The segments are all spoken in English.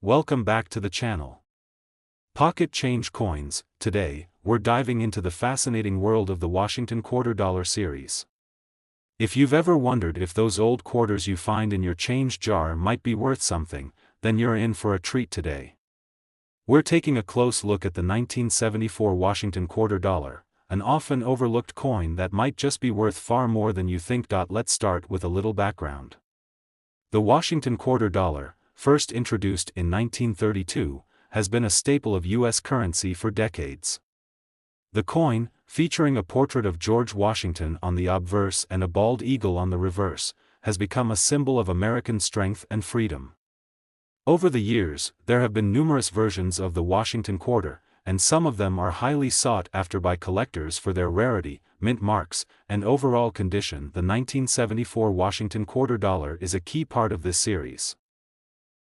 Welcome back to the channel. Pocket change coins. Today, we're diving into the fascinating world of the Washington Quarter Dollar series. If you've ever wondered if those old quarters you find in your change jar might be worth something, then you're in for a treat today. We're taking a close look at the 1974 Washington Quarter Dollar, an often overlooked coin that might just be worth far more than you think. Let's start with a little background. The Washington Quarter Dollar, first introduced in 1932, has been a staple of U.S. currency for decades. The coin, featuring a portrait of George Washington on the obverse and a bald eagle on the reverse, has become a symbol of American strength and freedom. Over the years, there have been numerous versions of the Washington Quarter, and some of them are highly sought after by collectors for their rarity, mint marks, and overall condition. The 1974 Washington Quarter Dollar is a key part of this series.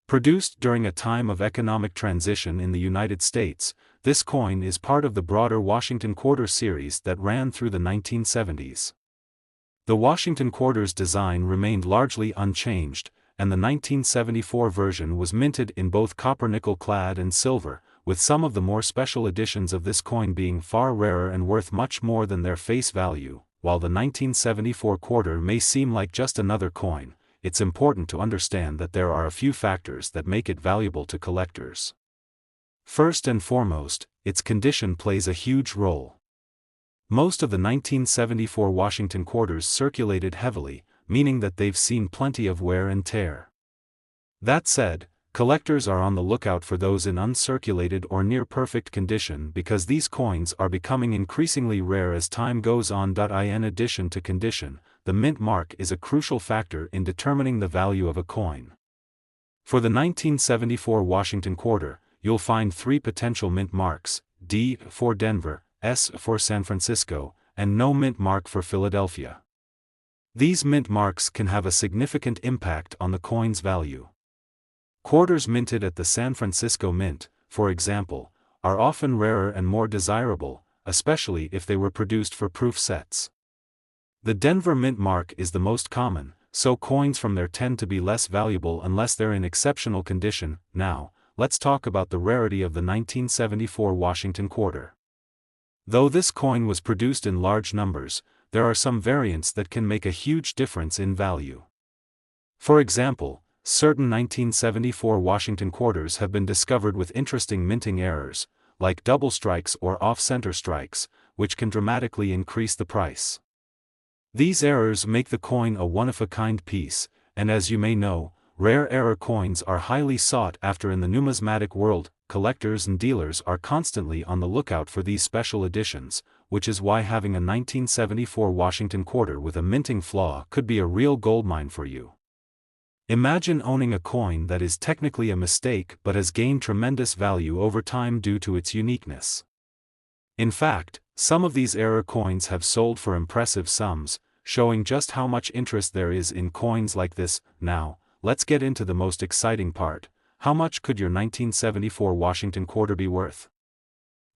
Produced during a time of economic transition in the United States, this coin is part of the broader Washington Quarter series that ran through the 1970s. The Washington Quarter's design remained largely unchanged, and the 1974 version was minted in both copper-nickel clad and silver, with some of the more special editions of this coin being far rarer and worth much more than their face value. While the 1974 quarter may seem like just another coin, it's important to understand that there are a few factors that make it valuable to collectors. First and foremost, its condition plays a huge role. Most of the 1974 Washington quarters circulated heavily, meaning that they've seen plenty of wear and tear. That said, collectors are on the lookout for those in uncirculated or near-perfect condition because these coins are becoming increasingly rare as time goes on. In addition to condition, the mint mark is a crucial factor in determining the value of a coin. For the 1974 Washington Quarter, you'll find three potential mint marks: D for Denver, S for San Francisco, and no mint mark for Philadelphia. These mint marks can have a significant impact on the coin's value. Quarters minted at the San Francisco Mint, for example, are often rarer and more desirable, especially if they were produced for proof sets. The Denver Mint mark is the most common, so coins from there tend to be less valuable unless they're in exceptional condition. Now, let's talk about the rarity of the 1974 Washington Quarter. Though this coin was produced in large numbers, there are some variants that can make a huge difference in value. For example, certain 1974 Washington quarters have been discovered with interesting minting errors, like double strikes or off-center strikes, which can dramatically increase the price. These errors make the coin a one-of-a-kind piece, and as you may know, rare error coins are highly sought after in the numismatic world. Collectors and dealers are constantly on the lookout for these special editions, which is why having a 1974 Washington quarter with a minting flaw could be a real goldmine for you. Imagine owning a coin that is technically a mistake but has gained tremendous value over time due to its uniqueness. In fact, some of these error coins have sold for impressive sums, showing just how much interest there is in coins like this. Now, let's get into the most exciting part. How much could your 1974 Washington quarter be worth?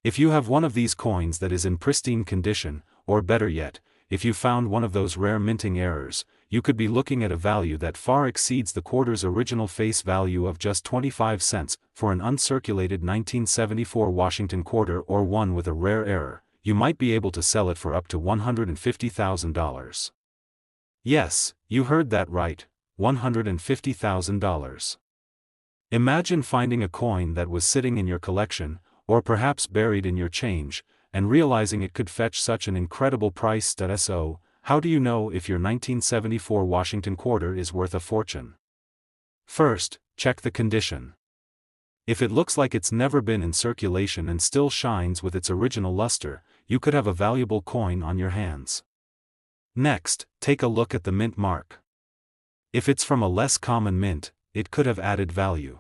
If you have one of these coins that is in pristine condition, or better yet, if you found one of those rare minting errors, you could be looking at a value that far exceeds the quarter's original face value of just 25 cents. For an uncirculated 1974 Washington quarter or one with a rare error, you might be able to sell it for up to $150,000. Yes, you heard that right, $150,000. Imagine finding a coin that was sitting in your collection, or perhaps buried in your change, and realizing it could fetch such an incredible price. So, how do you know if your 1974 Washington quarter is worth a fortune? First, check the condition. If it looks like it's never been in circulation and still shines with its original luster, you could have a valuable coin on your hands. Next, take a look at the mint mark. If it's from a less common mint, it could have added value.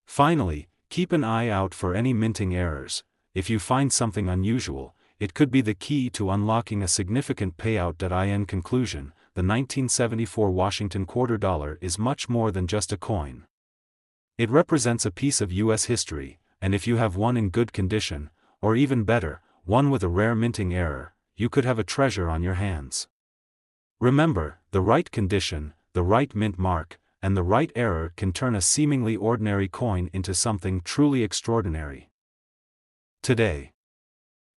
Finally, keep an eye out for any minting errors. If you find something unusual, it could be the key to unlocking a significant payout. In conclusion, the 1974 Washington Quarter Dollar is much more than just a coin. It represents a piece of U.S. history, and if you have one in good condition, or even better, one with a rare minting error, you could have a treasure on your hands. Remember, the right condition, the right mint mark, and the right error can turn a seemingly ordinary coin into something truly extraordinary. Today,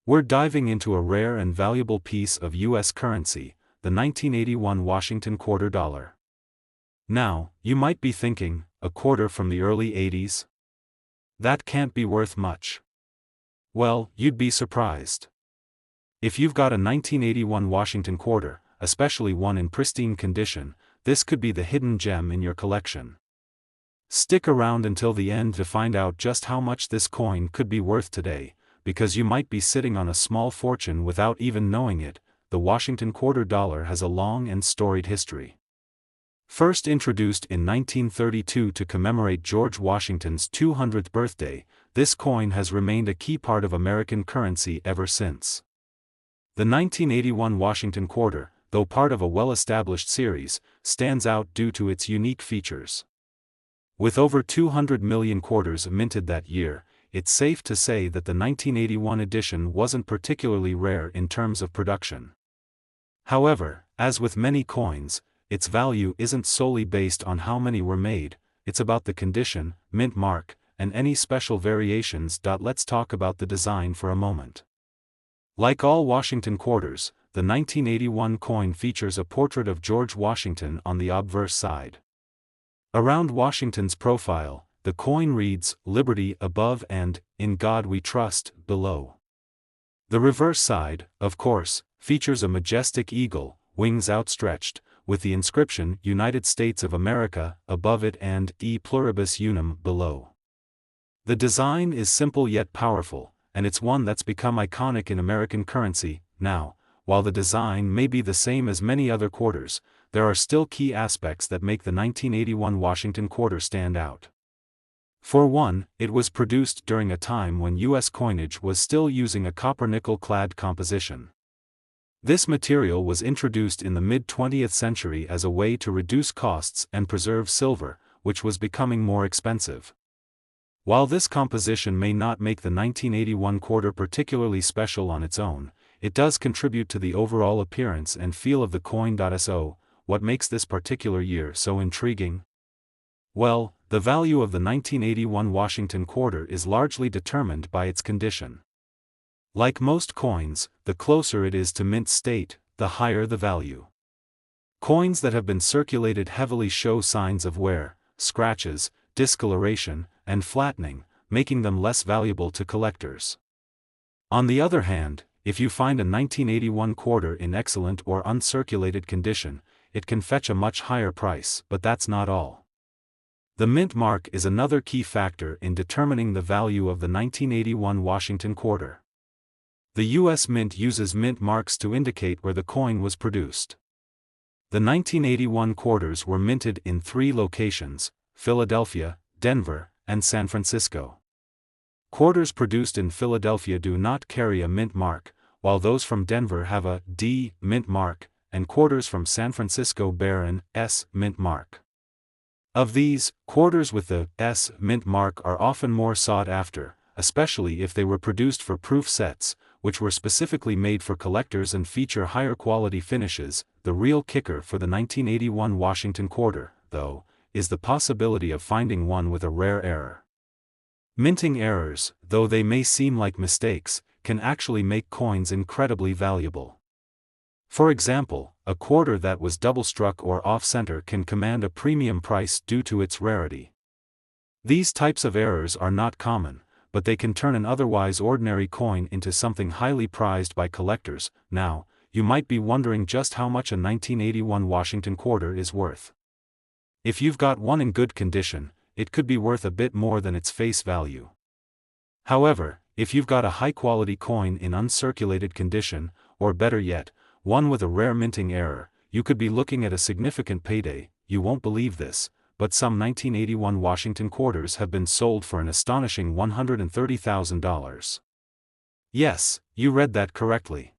we're diving into a rare and valuable piece of U.S. currency, the 1981 Washington quarter dollar. Now, you might be thinking, a quarter from the early 80s? That can't be worth much. Well, you'd be surprised. If you've got a 1981 Washington quarter, especially one in pristine condition, this could be the hidden gem in your collection. Stick around until the end to find out just how much this coin could be worth today, because you might be sitting on a small fortune without even knowing it. The Washington quarter dollar has a long and storied history. First introduced in 1932 to commemorate George Washington's 200th birthday, this coin has remained a key part of American currency ever since. The 1981 Washington quarter, though part of a well-established series, stands out due to its unique features. With over 200 million quarters minted that year, it's safe to say that the 1981 edition wasn't particularly rare in terms of production. However, as with many coins, its value isn't solely based on how many were made, it's about the condition, mint mark, and any special variations. Let's talk about the design for a moment. Like all Washington quarters, the 1981 coin features a portrait of George Washington on the obverse side. Around Washington's profile, the coin reads, "Liberty above and, in God we trust," below. The reverse side, of course, features a majestic eagle, wings outstretched, with the inscription "United States of America" above it and "E pluribus unum" below. The design is simple yet powerful, and it's one that's become iconic in American currency. Now, while the design may be the same as many other quarters, there are still key aspects that make the 1981 Washington quarter stand out. For one, it was produced during a time when U.S. coinage was still using a copper-nickel-clad composition. This material was introduced in the mid-20th century as a way to reduce costs and preserve silver, which was becoming more expensive. While this composition may not make the 1981 quarter particularly special on its own, it does contribute to the overall appearance and feel of the coin. So, what makes this particular year so intriguing? Well, the value of the 1981 Washington quarter is largely determined by its condition. Like most coins, the closer it is to mint state, the higher the value. Coins that have been circulated heavily show signs of wear, scratches, discoloration, and flattening, making them less valuable to collectors. On the other hand, if you find a 1981 quarter in excellent or uncirculated condition, it can fetch a much higher price. But that's not all. The mint mark is another key factor in determining the value of the 1981 Washington quarter. The U.S. Mint uses mint marks to indicate where the coin was produced. The 1981 quarters were minted in 3 locations: Philadelphia, Denver, and San Francisco. Quarters produced in Philadelphia do not carry a mint mark, while those from Denver have a D mint mark, and quarters from San Francisco bear an S mint mark. Of these, quarters with the S mint mark are often more sought after, especially if they were produced for proof sets, which were specifically made for collectors and feature higher quality finishes. The real kicker for the 1981 Washington quarter, though, is the possibility of finding one with a rare error. Minting errors, though they may seem like mistakes, can actually make coins incredibly valuable. For example, a quarter that was double-struck or off-center can command a premium price due to its rarity. These types of errors are not common, but they can turn an otherwise ordinary coin into something highly prized by collectors. Now, you might be wondering just how much a 1981 Washington quarter is worth. If you've got one in good condition, it could be worth a bit more than its face value. However, if you've got a high-quality coin in uncirculated condition, or better yet, one with a rare minting error, you could be looking at a significant payday. You won't believe this, but some 1981 Washington quarters have been sold for an astonishing $130,000. Yes, you read that correctly.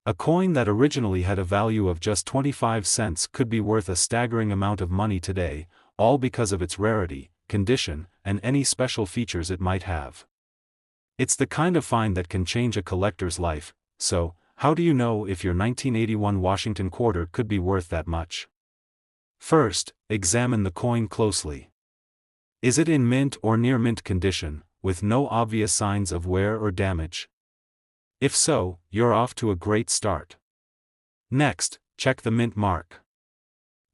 A coin that originally had a value of just 25 cents could be worth a staggering amount of money today, all because of its rarity, condition, and any special features it might have. It's the kind of find that can change a collector's life. So, how do you know if your 1981 Washington quarter could be worth that much? First, examine the coin closely. Is it in mint or near mint condition, with no obvious signs of wear or damage? If so, you're off to a great start. Next, check the mint mark.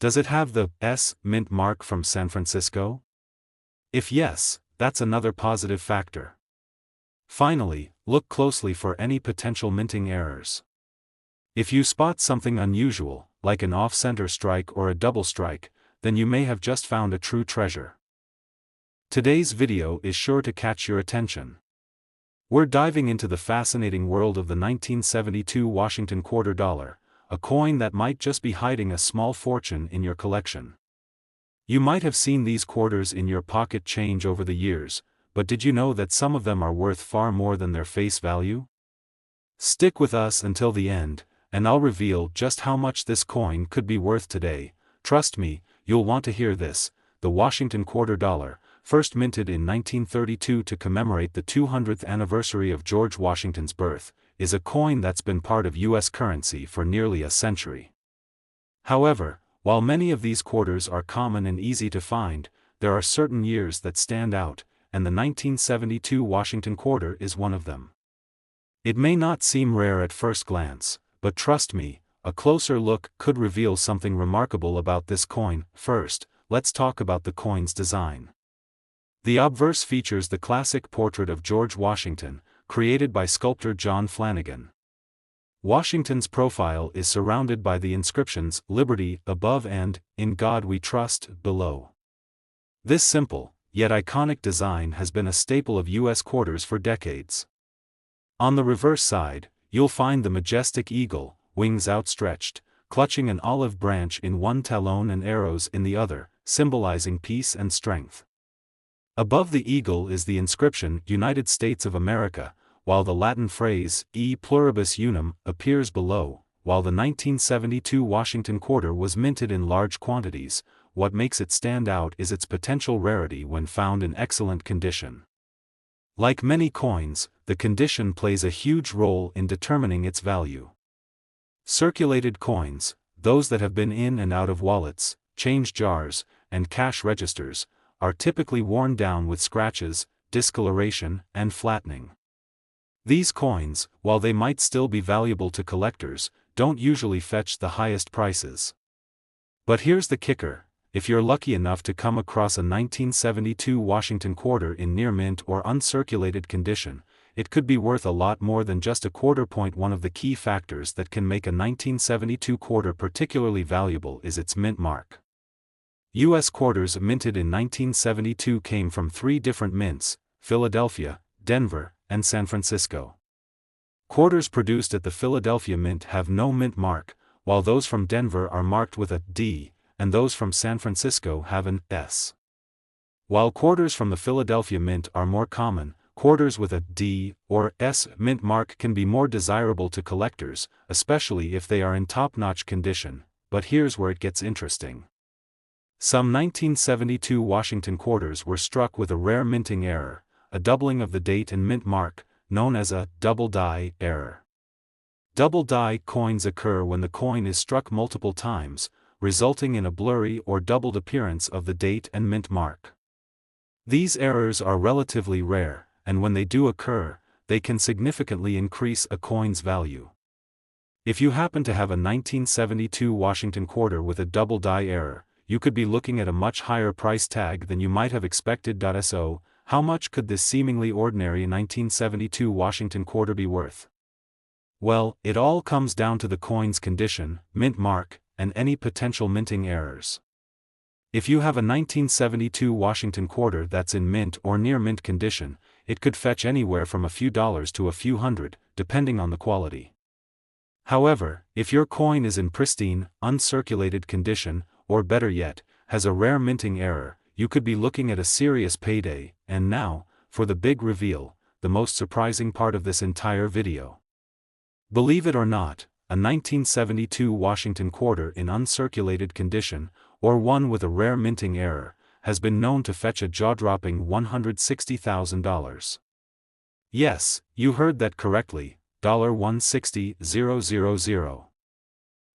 Does it have the S mint mark from San Francisco? If yes, that's another positive factor. Finally, look closely for any potential minting errors. If you spot something unusual, like an off-center strike or a double strike, then you may have just found a true treasure. Today's video is sure to catch your attention. We're diving into the fascinating world of the 1972 Washington quarter dollar, a coin that might just be hiding a small fortune in your collection. You might have seen these quarters in your pocket change over the years, but did you know that some of them are worth far more than their face value? Stick with us until the end, and I'll reveal just how much this coin could be worth today. Trust me, you'll want to hear this. The Washington quarter dollar, first minted in 1932 to commemorate the 200th anniversary of George Washington's birth, is a coin that's been part of U.S. currency for nearly a century. However, while many of these quarters are common and easy to find, there are certain years that stand out, and the 1972 Washington quarter is one of them. It may not seem rare at first glance, but trust me, a closer look could reveal something remarkable about this coin. First, let's talk about the coin's design. The obverse features the classic portrait of George Washington, created by sculptor John Flanagan. Washington's profile is surrounded by the inscriptions "Liberty" above and "In God We Trust" below. This simple, yet iconic design has been a staple of U.S. quarters for decades. On the reverse side, you'll find the majestic eagle, wings outstretched, clutching an olive branch in one talon and arrows in the other, symbolizing peace and strength. Above the eagle is the inscription "United States of America," while the Latin phrase "E pluribus unum" appears below. While the 1972 Washington quarter was minted in large quantities, what makes it stand out is its potential rarity when found in excellent condition. Like many coins, the condition plays a huge role in determining its value. Circulated coins, those that have been in and out of wallets, change jars, and cash registers, are typically worn down with scratches, discoloration, and flattening. These coins, while they might still be valuable to collectors, don't usually fetch the highest prices. But here's the kicker: if you're lucky enough to come across a 1972 Washington quarter in near mint or uncirculated condition, it could be worth a lot more than just a quarter. One of the key factors that can make a 1972 quarter particularly valuable is its mint mark. U.S. quarters minted in 1972 came from 3 different mints: Philadelphia, Denver, and San Francisco. Quarters produced at the Philadelphia Mint have no mint mark, while those from Denver are marked with a D, and those from San Francisco have an S. While quarters from the Philadelphia Mint are more common, quarters with a D or S mint mark can be more desirable to collectors, especially if they are in top-notch condition. But here's where it gets interesting. Some 1972 Washington quarters were struck with a rare minting error, a doubling of the date and mint mark, known as a double die error. Double die coins occur when the coin is struck multiple times, resulting in a blurry or doubled appearance of the date and mint mark. These errors are relatively rare, and when they do occur, they can significantly increase a coin's value. If you happen to have a 1972 Washington quarter with a double die error, you could be looking at a much higher price tag than you might have expected. So, how much could this seemingly ordinary 1972 Washington quarter be worth? Well, it all comes down to the coin's condition, mint mark, and any potential minting errors. If you have a 1972 Washington quarter that's in mint or near mint condition, it could fetch anywhere from a few dollars to a few hundred, depending on the quality. However, if your coin is in pristine, uncirculated condition, or better yet, has a rare minting error, you could be looking at a serious payday. And now, for the big reveal, the most surprising part of this entire video. Believe it or not, a 1972 Washington quarter in uncirculated condition, or one with a rare minting error, has been known to fetch a jaw-dropping $160,000. Yes, you heard that correctly, $160,000.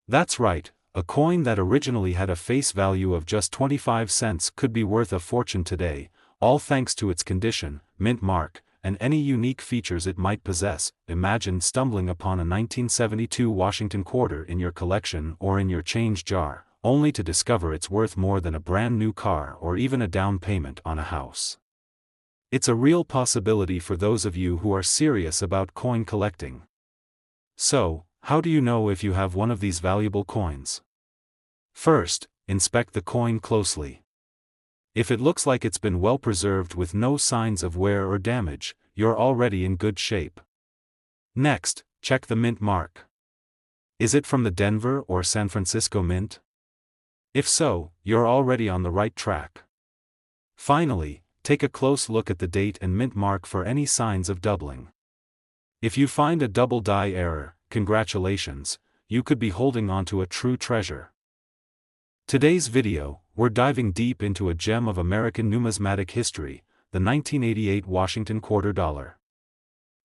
That's right, a coin that originally had a face value of just 25 cents could be worth a fortune today, all thanks to its condition, mint mark, and any unique features it might possess. Imagine stumbling upon a 1972 Washington quarter in your collection or in your change jar, only to discover it's worth more than a brand new car or even a down payment on a house. It's a real possibility for those of you who are serious about coin collecting. So, how do you know if you have one of these valuable coins? First, inspect the coin closely. If it looks like it's been well preserved with no signs of wear or damage, you're already in good shape. Next, check the mint mark. Is it from the Denver or San Francisco Mint? If so, you're already on the right track. Finally, take a close look at the date and mint mark for any signs of doubling. If you find a double die error, congratulations, you could be holding onto a true treasure. Today's video, we're diving deep into a gem of American numismatic history, the 1988 Washington quarter dollar.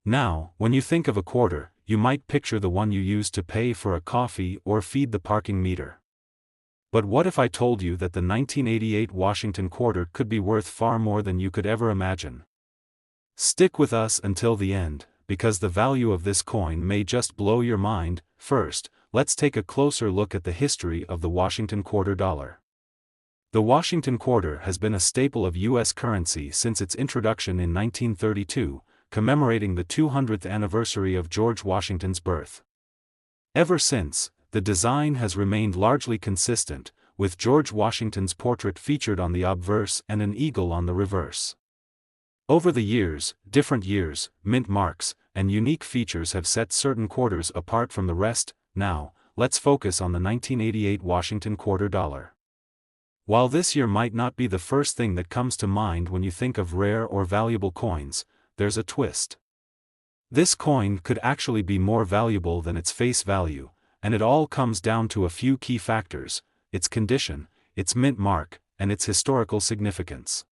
Now, when you think of a quarter, you might picture the one you use to pay for a coffee or feed the parking meter. But what if I told you that the 1988 Washington quarter could be worth far more than you could ever imagine? Stick with us until the end, because the value of this coin may just blow your mind. First, let's take a closer look at the history of the Washington quarter dollar. The Washington quarter has been a staple of U.S. currency since its introduction in 1932, commemorating the 200th anniversary of George Washington's birth. Ever since, the design has remained largely consistent, with George Washington's portrait featured on the obverse and an eagle on the reverse. Over the years, different years, mint marks, and unique features have set certain quarters apart from the rest. Now, let's focus on the 1988 Washington quarter dollar. While this year might not be the first thing that comes to mind when you think of rare or valuable coins, there's a twist. This coin could actually be more valuable than its face value, and it all comes down to a few key factors: its condition, its mint mark, and its historical significance.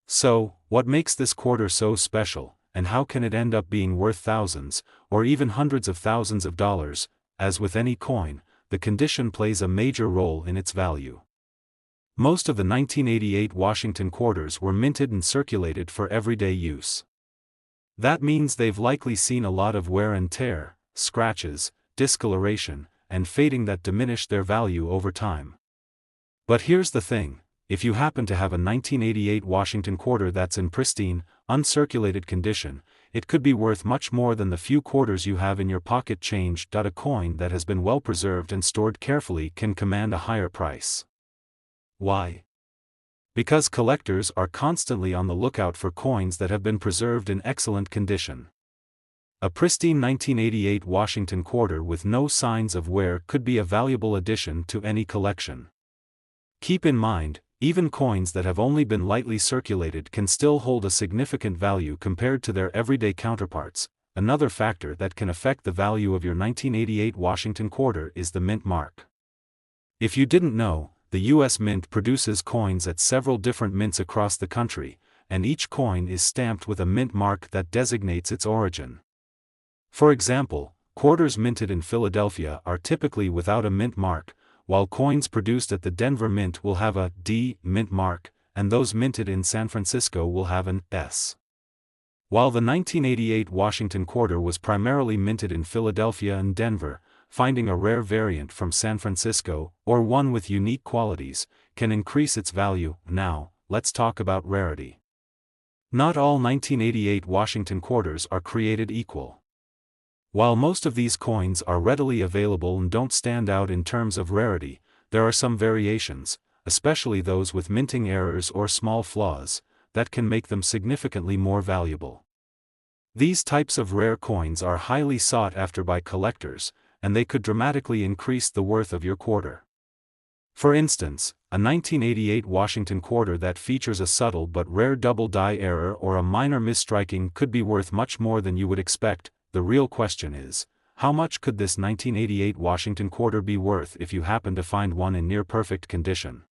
So, what makes this quarter so special, and how can it end up being worth thousands, or even hundreds of thousands of dollars? As with any coin, the condition plays a major role in its value. Most of the 1988 Washington quarters were minted and circulated for everyday use. That means they've likely seen a lot of wear and tear, scratches, discoloration, and fading that diminished their value over time. But here's the thing: if you happen to have a 1988 Washington quarter that's in pristine, uncirculated condition, it could be worth much more than the few quarters you have in your pocket change. A coin that has been well preserved and stored carefully can command a higher price. Why? Because collectors are constantly on the lookout for coins that have been preserved in excellent condition. A pristine 1988 Washington quarter with no signs of wear could be a valuable addition to any collection. Keep in mind, even coins that have only been lightly circulated can still hold a significant value compared to their everyday counterparts. Another factor that can affect the value of your 1988 Washington quarter is the mint mark. If you didn't know, the U.S. Mint produces coins at several different mints across the country, and each coin is stamped with a mint mark that designates its origin. For example, quarters minted in Philadelphia are typically without a mint mark, while coins produced at the Denver Mint will have a D mint mark, and those minted in San Francisco will have an S. While the 1988 Washington quarter was primarily minted in Philadelphia and Denver, finding a rare variant from San Francisco, or one with unique qualities, can increase its value. Now, let's talk about rarity. Not all 1988 Washington quarters are created equal. While most of these coins are readily available and don't stand out in terms of rarity, there are some variations, especially those with minting errors or small flaws, that can make them significantly more valuable. These types of rare coins are highly sought after by collectors, and they could dramatically increase the worth of your quarter. For instance, a 1988 Washington quarter that features a subtle but rare double die error or a minor misstriking could be worth much more than you would expect. The real question is, how much could this 1988 Washington quarter be worth if you happen to find one in near-perfect condition?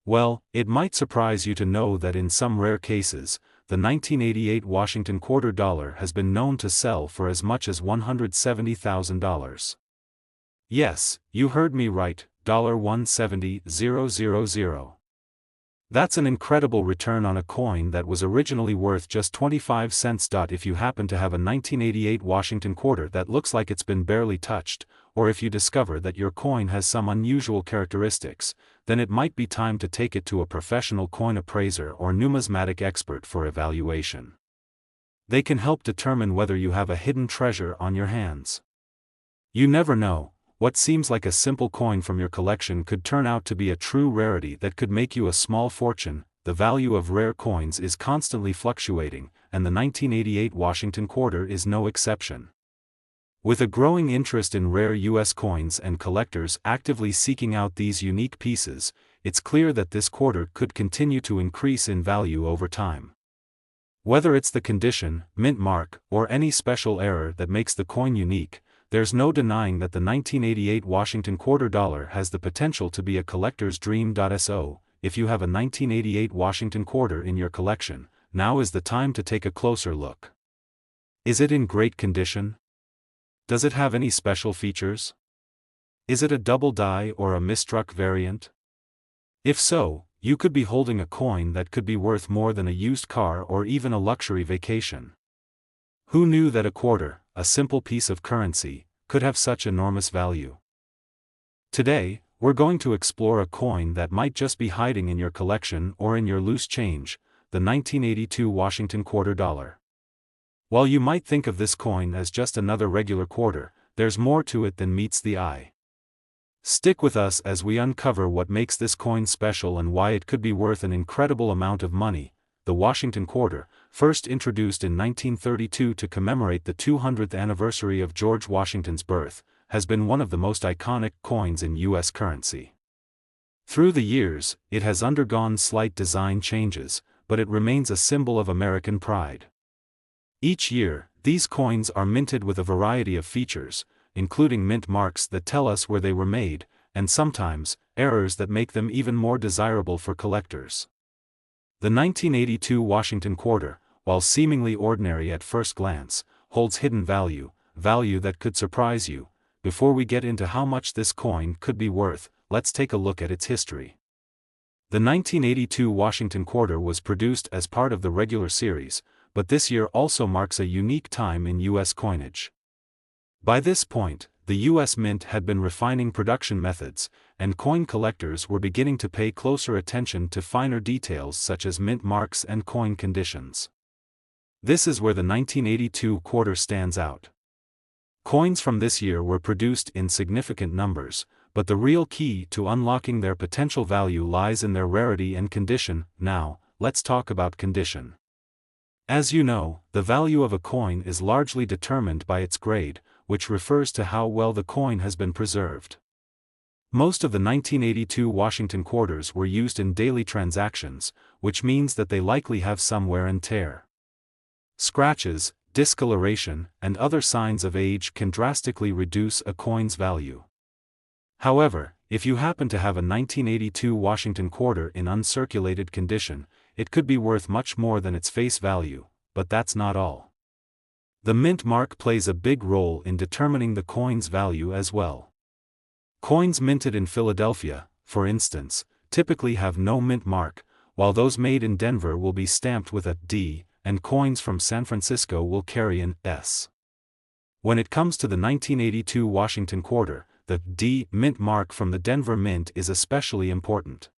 Well, it might surprise you to know that in some rare cases, the 1988 Washington quarter dollar has been known to sell for as much as $170,000. Yes, you heard me right, $170,000. That's an incredible return on a coin that was originally worth just 25 cents. If you happen to have a 1988 Washington quarter that looks like it's been barely touched, or if you discover that your coin has some unusual characteristics, then it might be time to take it to a professional coin appraiser or numismatic expert for evaluation. They can help determine whether you have a hidden treasure on your hands. You never know. What seems like a simple coin from your collection could turn out to be a true rarity that could make you a small fortune. The value of rare coins is constantly fluctuating, and the 1988 Washington quarter is no exception. With a growing interest in rare U.S. coins and collectors actively seeking out these unique pieces, it's clear that this quarter could continue to increase in value over time. Whether it's the condition, mint mark, or any special error that makes the coin unique, there's no denying that the 1988 Washington quarter dollar has the potential to be a collector's dream. So, if you have a 1988 Washington quarter in your collection, now is the time to take a closer look. Is it in great condition? Does it have any special features? Is it a double die or a misstruck variant? If so, you could be holding a coin that could be worth more than a used car or even a luxury vacation. Who knew that a quarter, a simple piece of currency, could have such enormous value? Today, we're going to explore a coin that might just be hiding in your collection or in your loose change, the 1982 Washington quarter dollar. While you might think of this coin as just another regular quarter, there's more to it than meets the eye. Stick with us as we uncover what makes this coin special and why it could be worth an incredible amount of money. The Washington quarter, first introduced in 1932 to commemorate the 200th anniversary of George Washington's birth, has been one of the most iconic coins in U.S. currency. Through the years, it has undergone slight design changes, but it remains a symbol of American pride. Each year, these coins are minted with a variety of features, including mint marks that tell us where they were made, and sometimes, errors that make them even more desirable for collectors. The 1982 Washington quarter, while seemingly ordinary at first glance, holds hidden value that could surprise you. Before we get into how much this coin could be worth, let's take a look at its history. The 1982 Washington quarter was produced as part of the regular series, but this year also marks a unique time in U.S. coinage. By this point, the U.S. Mint had been refining production methods, and coin collectors were beginning to pay closer attention to finer details such as mint marks and coin conditions. This is where the 1982 quarter stands out. Coins from this year were produced in significant numbers, but the real key to unlocking their potential value lies in their rarity and condition. Now, let's talk about condition. As you know, the value of a coin is largely determined by its grade, which refers to how well the coin has been preserved. Most of the 1982 Washington quarters were used in daily transactions, which means that they likely have some wear and tear. Scratches, discoloration, and other signs of age can drastically reduce a coin's value. However, if you happen to have a 1982 Washington quarter in uncirculated condition, it could be worth much more than its face value, but that's not all. The mint mark plays a big role in determining the coin's value as well. Coins minted in Philadelphia, for instance, typically have no mint mark, while those made in Denver will be stamped with a D, and coins from San Francisco will carry an S. When it comes to the 1982 Washington quarter, the D mint mark from the Denver Mint is especially important.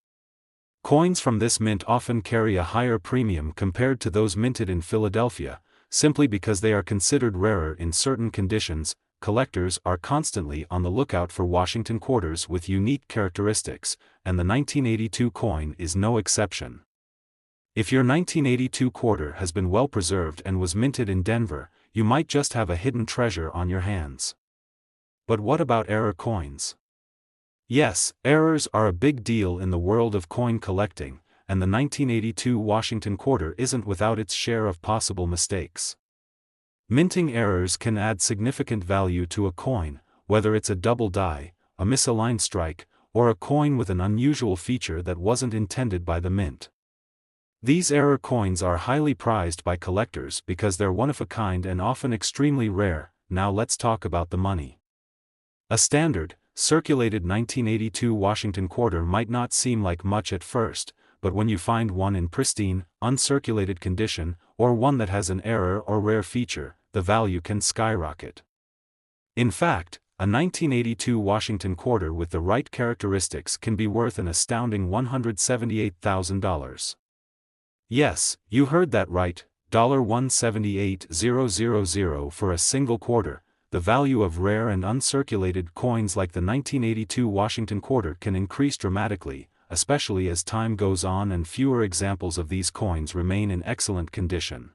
Coins from this mint often carry a higher premium compared to those minted in Philadelphia, simply because they are considered rarer in certain conditions. Collectors are constantly on the lookout for Washington quarters with unique characteristics, and the 1982 coin is no exception. If your 1982 quarter has been well preserved and was minted in Denver, you might just have a hidden treasure on your hands. But what about error coins? Yes, errors are a big deal in the world of coin collecting, and the 1982 Washington quarter isn't without its share of possible mistakes. Minting errors can add significant value to a coin, whether it's a double die, a misaligned strike, or a coin with an unusual feature that wasn't intended by the mint. These error coins are highly prized by collectors because they're one of a kind and often extremely rare. Now let's talk about the money. A standard, circulated 1982 Washington quarter might not seem like much at first, but when you find one in pristine, uncirculated condition, or one that has an error or rare feature, the value can skyrocket. In fact, a 1982 Washington quarter with the right characteristics can be worth an astounding $178,000. Yes, you heard that right, $178,000 for a single quarter. The value of rare and uncirculated coins like the 1982 Washington quarter can increase dramatically, especially as time goes on and fewer examples of these coins remain in excellent condition.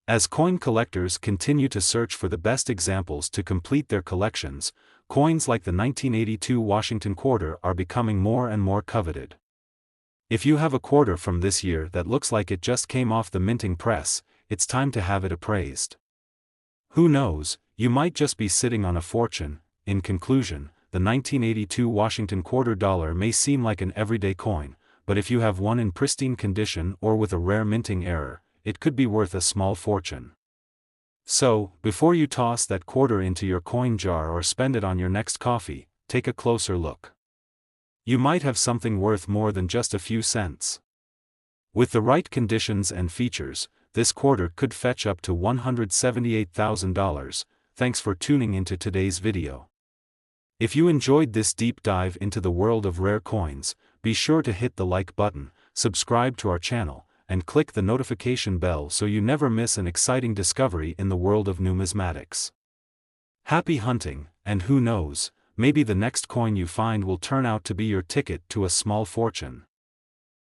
As coin collectors continue to search for the best examples to complete their collections, coins like the 1982 Washington quarter are becoming more and more coveted. If you have a quarter from this year that looks like it just came off the minting press, it's time to have it appraised. Who knows, you might just be sitting on a fortune. In conclusion, the 1982 Washington quarter dollar may seem like an everyday coin, but if you have one in pristine condition or with a rare minting error, it could be worth a small fortune. So, before you toss that quarter into your coin jar or spend it on your next coffee, take a closer look. You might have something worth more than just a few cents. With the right conditions and features, this quarter could fetch up to $178,000. Thanks for tuning into today's video. If you enjoyed this deep dive into the world of rare coins, be sure to hit the like button, subscribe to our channel, and click the notification bell so you never miss an exciting discovery in the world of numismatics. Happy hunting, and who knows, maybe the next coin you find will turn out to be your ticket to a small fortune.